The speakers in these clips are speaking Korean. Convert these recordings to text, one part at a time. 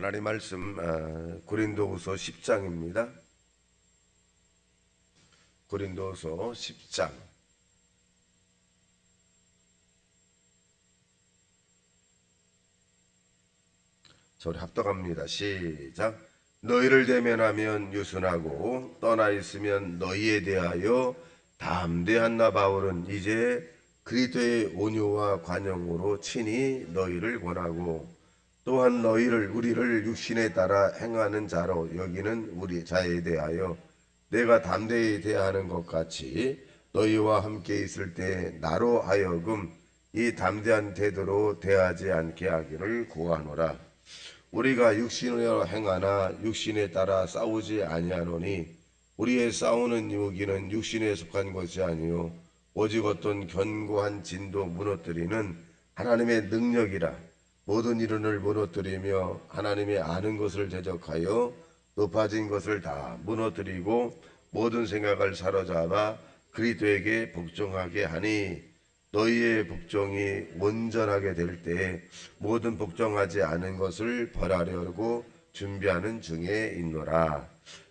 하나님 말씀 고린도후서 10장입니다. 고린도후서 10장. 자, 우리 합독합니다. 시작. 너희를 대면하면 유순하고 떠나 있으면 너희에 대하여 담대한 바울은 이제 그리스도의 온유와 관용으로 친히 너희를 권하고 또한 우리를 육신에 따라 행하는 자로 여기는 우리 자에 대하여 내가 담대히 대하는 것 같이 너희와 함께 있을 때 나로 하여금 이 담대한 태도로 대하지 않게 하기를 구하노라. 우리가 육신으로 행하나 육신에 따라 싸우지 아니하노니 우리의 싸우는 무기는 육신에 속한 것이 아니요 오직 어떤 견고한 진도 무너뜨리는 하나님의 능력이라. 모든 이론을 무너뜨리며 하나님의 아는 것을 대적하여 높아진 것을 다 무너뜨리고 모든 생각을 사로잡아 그리스도에게 복종하게 하니 너희의 복종이 온전하게 될 때 모든 복종하지 않은 것을 벌하려고 준비하는 중에 있노라.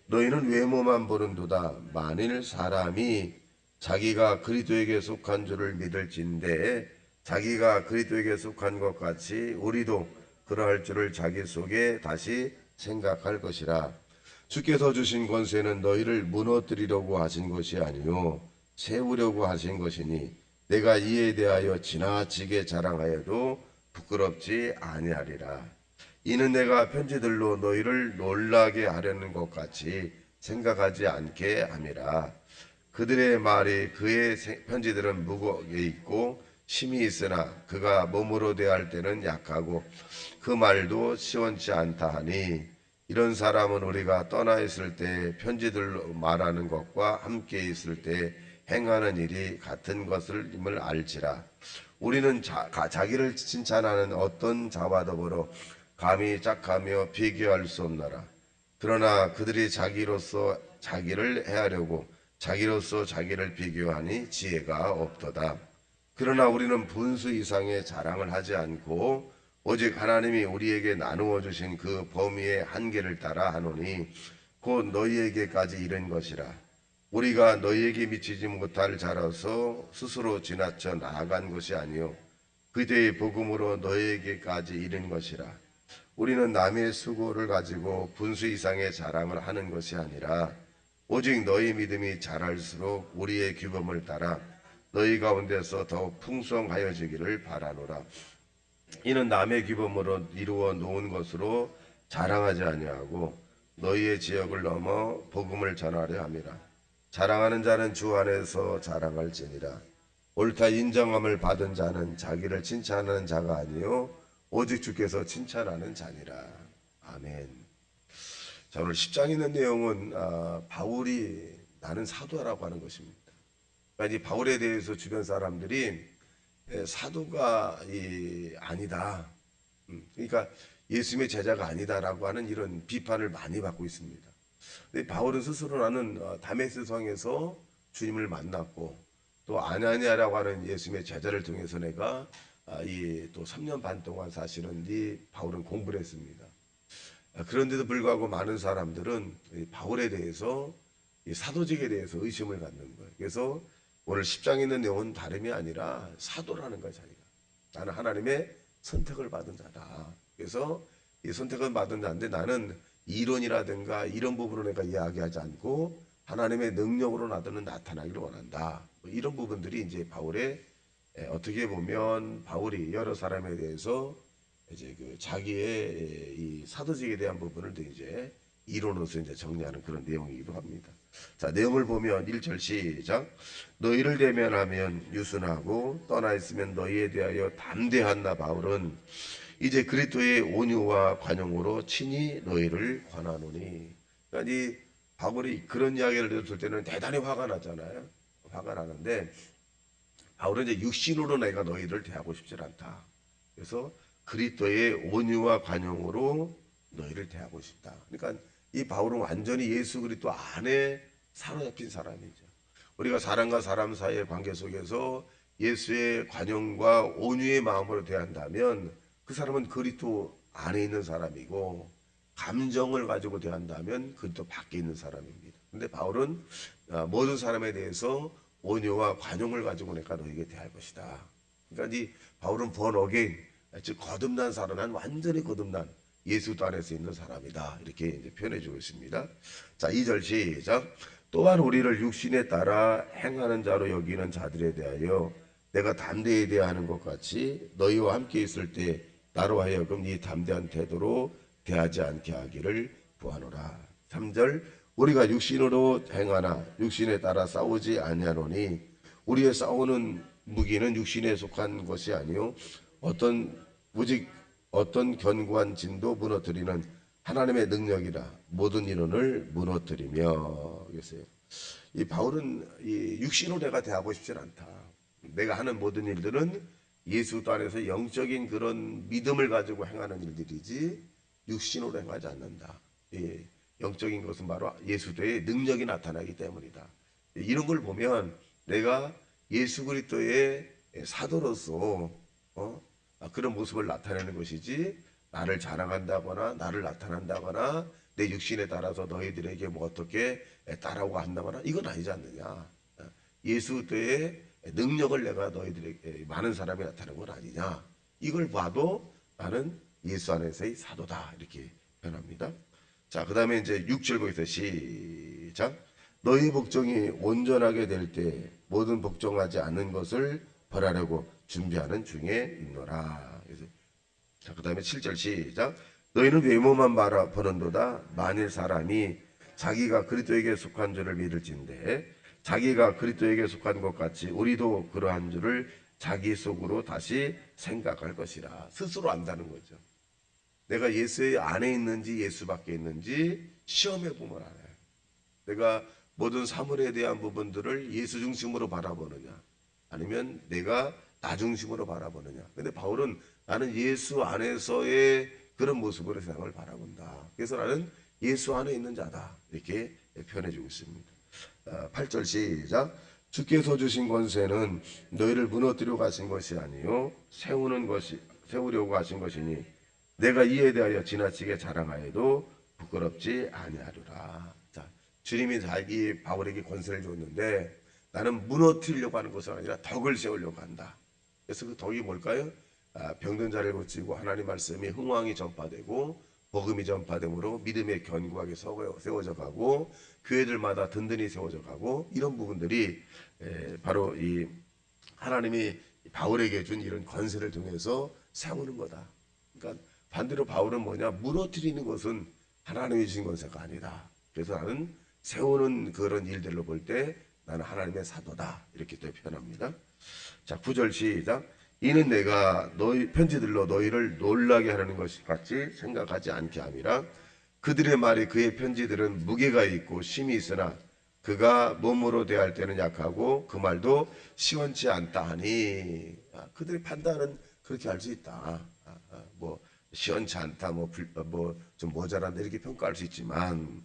너희는 외모만 보는도다. 만일 사람이 자기가 그리스도에게 속한 줄을 믿을진대 자기가 그리스도에게 속한 것 같이 우리도 그러할 줄을 자기 속에 다시 생각할 것이라. 주께서 주신 권세는 너희를 무너뜨리려고 하신 것이 아니요 세우려고 하신 것이니 내가 이에 대하여 지나치게 자랑하여도 부끄럽지 아니하리라. 이는 내가 편지들로 너희를 놀라게 하려는 것 같이 생각하지 않게 함이라. 그들의 말이 그의 편지들은 무겁게 있고 심히 있으나 그가 몸으로 대할 때는 약하고 그 말도 시원치 않다 하니 이런 사람은 우리가 떠나 있을 때 편지들로 말하는 것과 함께 있을 때 행하는 일이 같은 것임을 알지라. 우리는 자기를 칭찬하는 어떤 자와 더불어 감히 짝하며 비교할 수 없노라. 그러나 그들이 자기로서 자기를 해하려고 자기로서 자기를 비교하니 지혜가 없도다. 그러나 우리는 분수 이상의 자랑을 하지 않고 오직 하나님이 우리에게 나누어 주신 그 범위의 한계를 따라 하노니 곧 너희에게까지 이른 것이라. 우리가 너희에게 미치지 못할 자라서 스스로 지나쳐 나아간 것이 아니요 그대의 복음으로 너희에게까지 이른 것이라. 우리는 남의 수고를 가지고 분수 이상의 자랑을 하는 것이 아니라 오직 너희 믿음이 자랄수록 우리의 규범을 따라 너희 가운데서 더욱 풍성하여지기를 바라노라. 이는 남의 규범으로 이루어 놓은 것으로 자랑하지 아니하고 너희의 지역을 넘어 복음을 전하려 함이라. 자랑하는 자는 주 안에서 자랑할지니라. 옳다 인정함을 받은 자는 자기를 칭찬하는 자가 아니요 오직 주께서 칭찬하는 자니라. 아멘. 자, 오늘 10장에 있는 내용은 바울이 나는 사도라고 하는 것입니다. 그러니까 이 바울에 대해서 주변 사람들이 사도가 아니다. 그러니까 예수님의 제자가 아니다라고 하는 이런 비판을 많이 받고 있습니다. 근데 바울은 스스로 나는 다메섹 성에서 주님을 만났고 또 아나니아라고 하는 예수님의 제자를 통해서 내가 또 3년 반 동안 사실은 바울은 공부를 했습니다. 그런데도 불구하고 많은 사람들은 바울에 대해서 사도직에 대해서 의심을 갖는 거예요. 그래서 오늘 10장에 있는 내용은 다름이 아니라 사도라는 거야. 자기가 나는 하나님의 선택을 받은 자다. 그래서 이 선택을 받은 자인데 나는 이론이라든가 이런 부분을 내가 이야기하지 않고 하나님의 능력으로 나도는 나타나기를 원한다. 이런 부분들이 이제 바울의 어떻게 보면 바울이 여러 사람에 대해서 이제 자기의 이 사도직에 대한 부분을 이제 이론으로서 이제 정리하는 그런 내용이기도 합니다. 자, 내용을 보면 1절 시작. 너희를 대면하면 유순하고 떠나 있으면 너희에 대하여 담대한 바울은 이제 그리스도의 온유와 관용으로 친히 너희를 권하노니. 그러니까 이 바울이 그런 이야기를 들었을 때는 대단히 화가 나잖아요. 화가 나는데 바울은 이제 육신으로 내가 너희를 대하고 싶지 않다. 그래서 그리스도의 온유와 관용으로 너희를 대하고 싶다. 그러니까 이 바울은 완전히 예수 그리스도 안에 사로잡힌 사람이죠. 우리가 사람과 사람 사이의 관계 속에서 예수의 관용과 온유의 마음으로 대한다면 그 사람은 그리스도 안에 있는 사람이고 감정을 가지고 대한다면 그것도 밖에 있는 사람입니다. 근데 바울은 모든 사람에 대해서 온유와 관용을 가지고 내가 너에게 대할 것이다. 그러니까 이 바울은 born again, 즉 거듭난 사람, 난 완전히 거듭난 예수 안에서 있는 사람이다. 이렇게 이제 표현해 주고 있습니다. 자, 2절 시작. 또한 우리를 육신에 따라 행하는 자로 여기는 자들에 대하여 내가 담대히 대하는 것 같이 너희와 함께 있을 때 나로 하여금 이 담대한 태도로 대하지 않게 하기를 구하노라. 3절 우리가 육신으로 행하나 육신에 따라 싸우지 아니하노니 우리의 싸우는 무기는 육신에 속한 것이 아니요 오직 어떤 견고한 진도 무너뜨리는 하나님의 능력이라 모든 인원을 무너뜨리며. 그랬어요. 이 바울은 이 육신으로 내가 대하고 싶지 않다. 내가 하는 모든 일들은 예수 안에서 영적인 그런 믿음을 가지고 행하는 일들이지 육신으로 행하지 않는다. 예, 영적인 것은 바로 예수의 능력이 나타나기 때문이다. 이런 걸 보면 내가 예수 그리스도의 사도로서 그런 모습을 나타내는 것이지 나를 자랑한다거나 나를 나타난다거나 내 육신에 따라서 너희들에게 뭐 어떻게 따라오고 한다거나 이건 아니지 않느냐. 예수의 능력을 내가 너희들에게 많은 사람이 나타내는 건 아니냐. 이걸 봐도 나는 예수 안에서의 사도다. 이렇게 표현합니다. 자, 그 다음에 이제 6절 거기서 시작. 너희 복종이 온전하게 될 때 모든 복종하지 않는 것을 벌하려고 준비하는 중에 있노라. 그래서 자, 그 다음에 7절 시작. 너희는 외모만 바라보는도다. 만일 사람이 자기가 그리스도에게 속한 줄을 믿을진대 자기가 그리스도에게 속한 것 같이 우리도 그러한 줄을 자기 속으로 다시 생각할 것이라. 스스로 안다는 거죠. 내가 예수 안에 있는지 예수 밖에 있는지 시험해 보면 알아요. 내가 모든 사물에 대한 부분들을 예수 중심으로 바라보느냐 아니면 내가 나 중심으로 바라보느냐. 근데 바울은 나는 예수 안에서의 그런 모습으로 세상을 바라본다. 그래서 나는 예수 안에 있는 자다. 이렇게 표현해 주고 있습니다. 8절 시작. 주께서 주신 권세는 너희를 무너뜨리려고 하신 것이 아니요 세우려고 하신 것이니 내가 이에 대하여 지나치게 자랑하여도 부끄럽지 아니하리라. 자, 주님이 자기 바울에게 권세를 줬는데 나는 무너뜨리려고 하는 것은 아니라 덕을 세우려고 한다. 그래서 그 덕이 뭘까요? 병든 자를 고치고 하나님 말씀이 흥왕이 전파되고 복음이 전파됨으로 믿음의 견고하게 세워져 가고 교회들마다 든든히 세워져 가고 이런 부분들이 바로 이 하나님이 바울에게 준 이런 권세를 통해서 세우는 거다. 그러니까 반대로 바울은 뭐냐? 무너뜨리는 것은 하나님이 주신 권세가 아니다. 그래서 나는 세우는 그런 일들로 볼 때 나는 하나님의 사도다. 이렇게 또 표현합니다. 자, 9절 시작. 이는 내가 너희 편지들로 너희를 놀라게 하려는 것 같이 생각하지 않게 함이라. 그들의 말이 그의 편지들은 무게가 있고 심이 있으나 그가 몸으로 대할 때는 약하고 그 말도 시원치 않다 하니. 그들의 판단은 그렇게 할 수 있다. 뭐 시원치 않다, 뭐 좀 모자란다 이렇게 평가할 수 있지만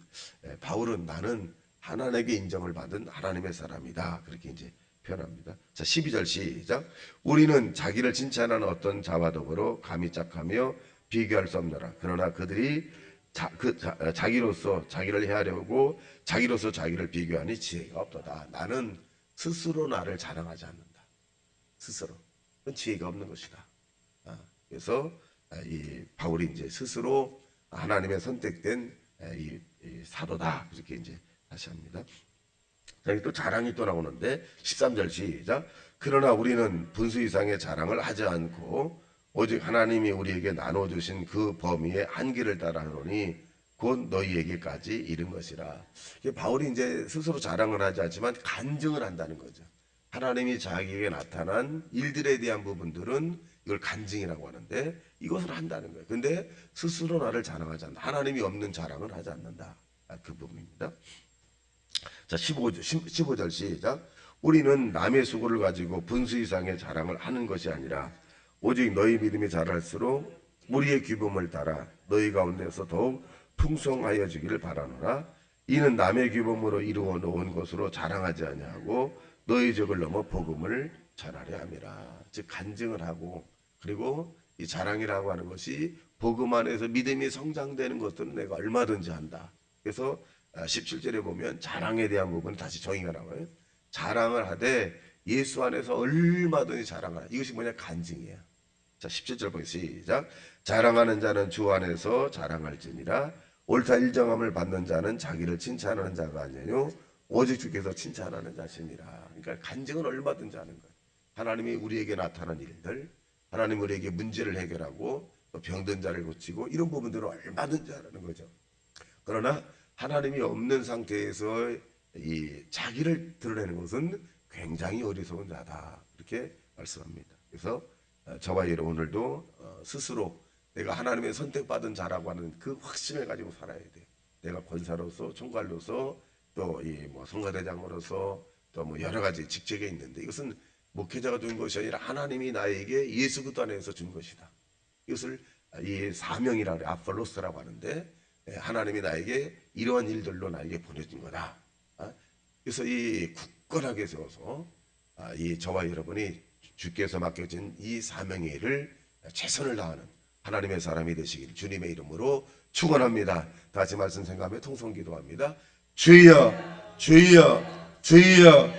바울은 나는 하나님에게 인정을 받은 하나님의 사람이다. 그렇게 이제 표현합니다. 자, 12절 시작. 우리는 자기를 칭찬하는 어떤 자와 더불어 감히 짝하며 비교할 수 없느라. 그러나 그들이 자기로서 자기를 헤아려고 자기로서 자기를 비교하니 지혜가 없도다. 나는 스스로 나를 자랑하지 않는다. 스스로. 그건 지혜가 없는 것이다. 그래서 이 바울이 이제 스스로 하나님의 선택된 이 사도다. 이렇게 이제 다시 합니다. 여기 또 자랑이 또 나오는데 13절 시작. 그러나 우리는 분수 이상의 자랑을 하지 않고 오직 하나님이 우리에게 나눠주신 그 범위의 한계를 따라 하노니 곧 너희에게까지 이른 것이라. 바울이 이제 스스로 자랑을 하지 않지만 간증을 한다는 거죠. 하나님이 자기에게 나타난 일들에 대한 부분들은 이걸 간증이라고 하는데 이것을 한다는 거예요. 근데 스스로 나를 자랑하지 않는다. 하나님이 없는 자랑을 하지 않는다. 그 부분입니다. 자, 15절 시작. 우리는 남의 수고를 가지고 분수 이상의 자랑을 하는 것이 아니라 오직 너희 믿음이 자랄수록 우리의 규범을 따라 너희 가운데서 더욱 풍성하여지기를 바라노라. 이는 남의 규범으로 이루어 놓은 것으로 자랑하지 아니하고 너희 적을 넘어 복음을 전하려 함이라. 즉 간증을 하고 그리고 이 자랑이라고 하는 것이 복음 안에서 믿음이 성장되는 것들은 내가 얼마든지 한다. 그래서 17절에 보면 자랑에 대한 부분은 다시 정의가 나와요. 자랑을 하되 예수 안에서 얼마든지 자랑하라. 이것이 뭐냐? 간증이에요. 자, 17절 보기 시작. 자랑하는 자는 주 안에서 자랑할지니라. 옳다 일정함을 받는 자는 자기를 칭찬하는 자가 아니요 오직 주께서 칭찬하는 자시니라. 그러니까 간증은 얼마든지 하는 거예요. 하나님이 우리에게 나타난 일들, 하나님 우리에게 문제를 해결하고 또 병든 자를 고치고 이런 부분들은 얼마든지 하라는 거죠. 그러나 하나님이 없는 상태에서 이 자기를 드러내는 것은 굉장히 어리석은 자다. 이렇게 말씀합니다. 그래서 저와 여러분 오늘도 스스로 내가 하나님의 선택받은 자라고 하는 그 확신을 가지고 살아야 돼요. 내가 권사로서, 총괄로서, 또 이 뭐 성가대장으로서, 또 뭐 여러 가지 직책에 있는데 이것은 목회자가 준 것이 아니라 하나님이 나에게 예수 그리스도 안에서 준 것이다. 이것을 이 사명이라고 그래, 아폴로스라고 하는데 하나님이 나에게 이러한 일들로 나에게 보내준 거다. 그래서 이 굳건하게 세워서 이 저와 여러분이 주께서 맡겨진 이 사명의 일을 최선을 다하는 하나님의 사람이 되시길 주님의 이름으로 축원합니다. 다시 말씀 생각하며 통성 기도합니다. 주여, 주여, 주여.